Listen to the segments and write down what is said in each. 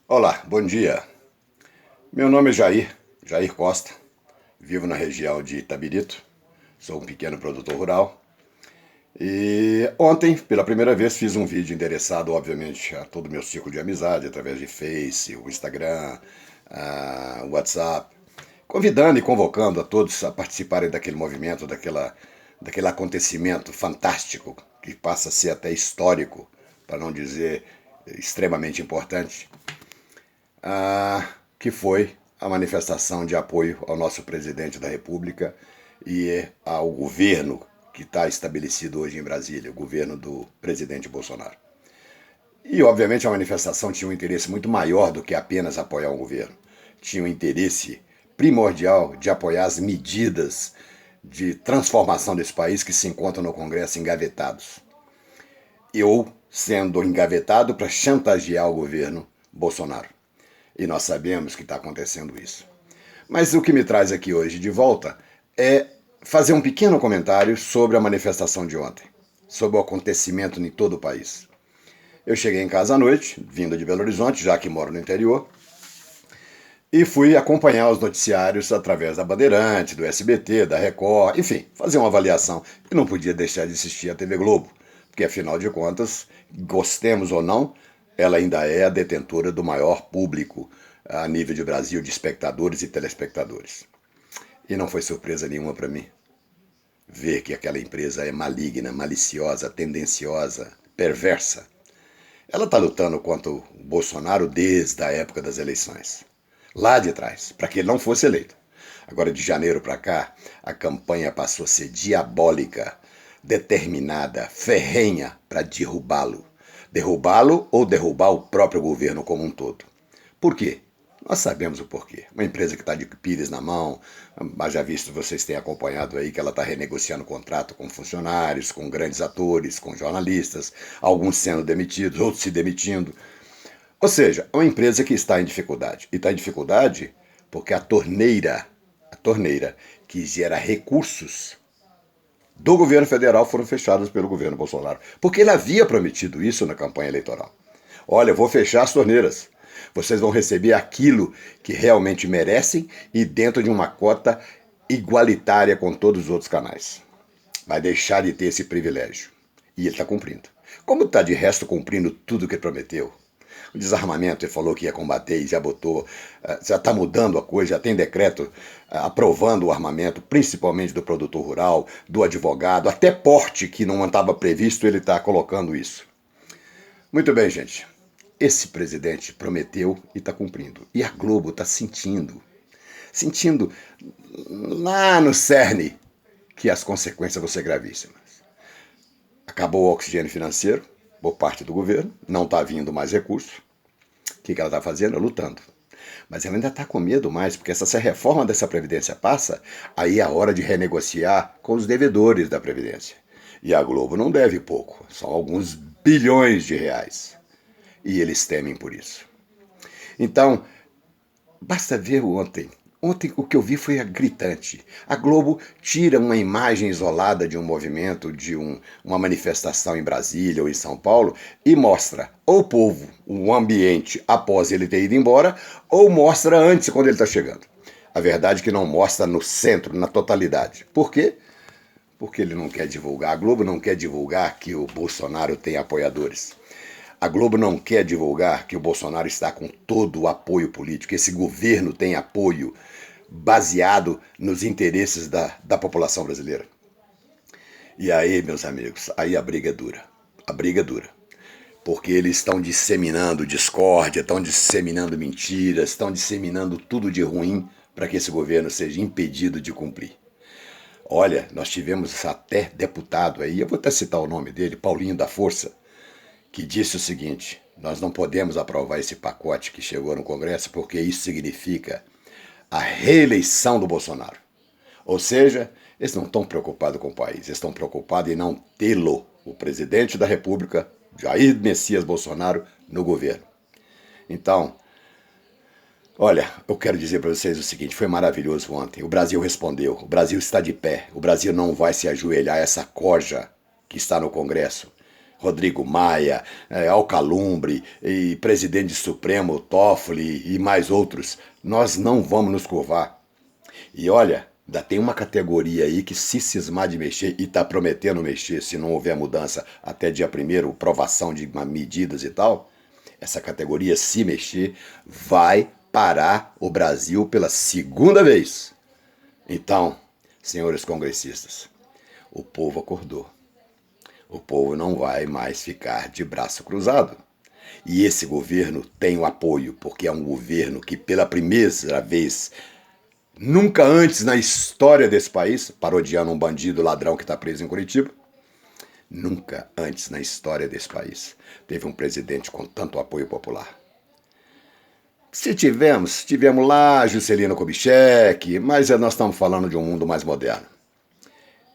Olá, bom dia. Meu nome é Jair Costa. Vivo na região de Itabirito. Sou um pequeno produtor rural. E ontem, pela primeira vez, fiz um vídeo endereçado, obviamente, a todo o meu ciclo de amizade, através de Face, o Instagram, o WhatsApp, convidando e convocando a todos a participarem daquele movimento, daquele acontecimento fantástico, que passa a ser até histórico, para não dizer extremamente importante, que foi a manifestação de apoio ao nosso presidente da República e ao governo que está estabelecido hoje em Brasília, o governo do presidente Bolsonaro. E, obviamente, a manifestação tinha um interesse muito maior do que apenas apoiar um governo. Tinha um interesse primordial de apoiar as medidas de transformação desse país que se encontram no Congresso engavetados. Eu sendo engavetado para chantagear o governo Bolsonaro. E nós sabemos que está acontecendo isso. Mas o que me traz aqui hoje de volta é fazer um pequeno comentário sobre a manifestação de ontem, sobre o acontecimento em todo o país. Eu cheguei em casa à noite, vindo de Belo Horizonte, já que moro no interior, e fui acompanhar os noticiários através da Bandeirante, do SBT, da Record, enfim, fazer uma avaliação. E não podia deixar de assistir a TV Globo, porque afinal de contas, gostemos ou não, ela ainda é a detentora do maior público a nível de Brasil de espectadores e telespectadores. E não foi surpresa nenhuma para mim ver que aquela empresa é maligna, maliciosa, tendenciosa, perversa. Ela está lutando contra o Bolsonaro desde a época das eleições. Lá de trás, para que ele não fosse eleito. Agora, de janeiro para cá, a campanha passou a ser diabólica, determinada, ferrenha para derrubá-lo. Derrubá-lo ou derrubar o próprio governo como um todo. Por quê? Nós sabemos o porquê. Uma empresa que está de pires na mão, mas já visto, vocês têm acompanhado aí que ela está renegociando contrato com funcionários, com grandes atores, com jornalistas, alguns sendo demitidos, outros se demitindo. Ou seja, é uma empresa que está em dificuldade. E está em dificuldade porque a torneira que gera recursos do governo federal foram fechadas pelo governo Bolsonaro. Porque ele havia prometido isso na campanha eleitoral. Olha, eu vou fechar as torneiras. Vocês vão receber aquilo que realmente merecem e dentro de uma cota igualitária com todos os outros canais. Vai deixar de ter esse privilégio. E ele está cumprindo. Como está de resto cumprindo tudo o que prometeu? O desarmamento, ele falou que ia combater e já botou, já está mudando a coisa, já tem decreto aprovando o armamento, principalmente do produtor rural, do advogado, até porte que não estava previsto, ele está colocando isso. Muito bem, gente. Esse presidente prometeu e está cumprindo. E a Globo está sentindo lá no cerne que as consequências vão ser gravíssimas. Acabou o oxigênio financeiro por parte do governo, não está vindo mais recursos. O que ela está fazendo? Lutando. Mas ela ainda está com medo mais, porque se a reforma dessa Previdência passa, aí é a hora de renegociar com os devedores da Previdência. E a Globo não deve pouco, são alguns bilhões de reais. E eles temem por isso. Então, basta ver ontem. Ontem o que eu vi foi gritante. A Globo tira uma imagem isolada de um movimento, de uma manifestação em Brasília ou em São Paulo e mostra o povo, o ambiente após ele ter ido embora, ou mostra antes, quando ele está chegando. A verdade é que não mostra no centro, na totalidade. Por quê? Porque ele não quer divulgar. A Globo não quer divulgar que o Bolsonaro tem apoiadores. A Globo não quer divulgar que o Bolsonaro está com todo o apoio político, esse governo tem apoio baseado nos interesses da população brasileira. E aí, meus amigos, aí a briga é dura. A briga é dura. Porque eles estão disseminando discórdia, estão disseminando mentiras, estão disseminando tudo de ruim para que esse governo seja impedido de cumprir. Olha, nós tivemos até deputado aí, eu vou até citar o nome dele, Paulinho da Força, que disse o seguinte: nós não podemos aprovar esse pacote que chegou no Congresso porque isso significa a reeleição do Bolsonaro. Ou seja, eles não estão preocupados com o país, eles estão preocupados em não tê-lo, o presidente da República, Jair Messias Bolsonaro, no governo. Então, olha, eu quero dizer para vocês o seguinte, foi maravilhoso ontem, o Brasil respondeu, o Brasil está de pé, o Brasil não vai se ajoelhar a essa corja que está no Congresso, Rodrigo Maia, Alcalumbre, e presidente Supremo, Toffoli e mais outros. Nós não vamos nos curvar. E olha, ainda tem uma categoria aí que se cismar de mexer, e está prometendo mexer se não houver mudança até dia 1º, aprovação de medidas e tal, essa categoria, se mexer, vai parar o Brasil pela segunda vez. Então, senhores congressistas, o povo acordou. O povo não vai mais ficar de braço cruzado. E esse governo tem o apoio, porque é um governo que pela primeira vez, nunca antes na história desse país, parodiando um bandido ladrão que está preso em Curitiba, nunca antes na história desse país teve um presidente com tanto apoio popular. Se tivemos lá Juscelino Kubitschek, mas nós estamos falando de um mundo mais moderno.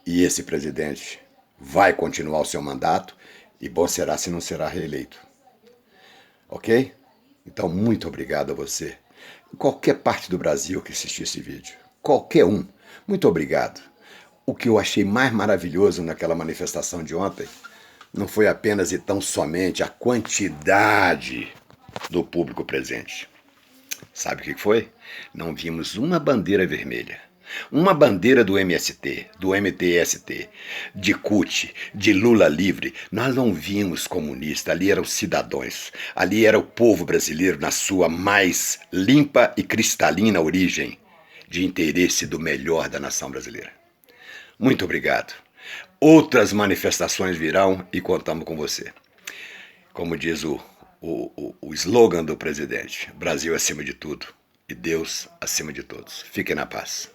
E esse presidente vai continuar o seu mandato e bom será se não será reeleito. Ok? Então, muito obrigado a você. Em qualquer parte do Brasil que assistir esse vídeo. Qualquer um. Muito obrigado. O que eu achei mais maravilhoso naquela manifestação de ontem não foi apenas e tão somente a quantidade do público presente. Sabe o que foi? Não vimos uma bandeira vermelha. Uma bandeira do MST, do MTST, de CUT, de Lula livre. Nós não vimos comunista, ali eram cidadãos. Ali era o povo brasileiro na sua mais limpa e cristalina origem de interesse do melhor da nação brasileira. Muito obrigado. Outras manifestações virão e contamos com você. Como diz o slogan do presidente, Brasil acima de tudo e Deus acima de todos. Fiquem na paz.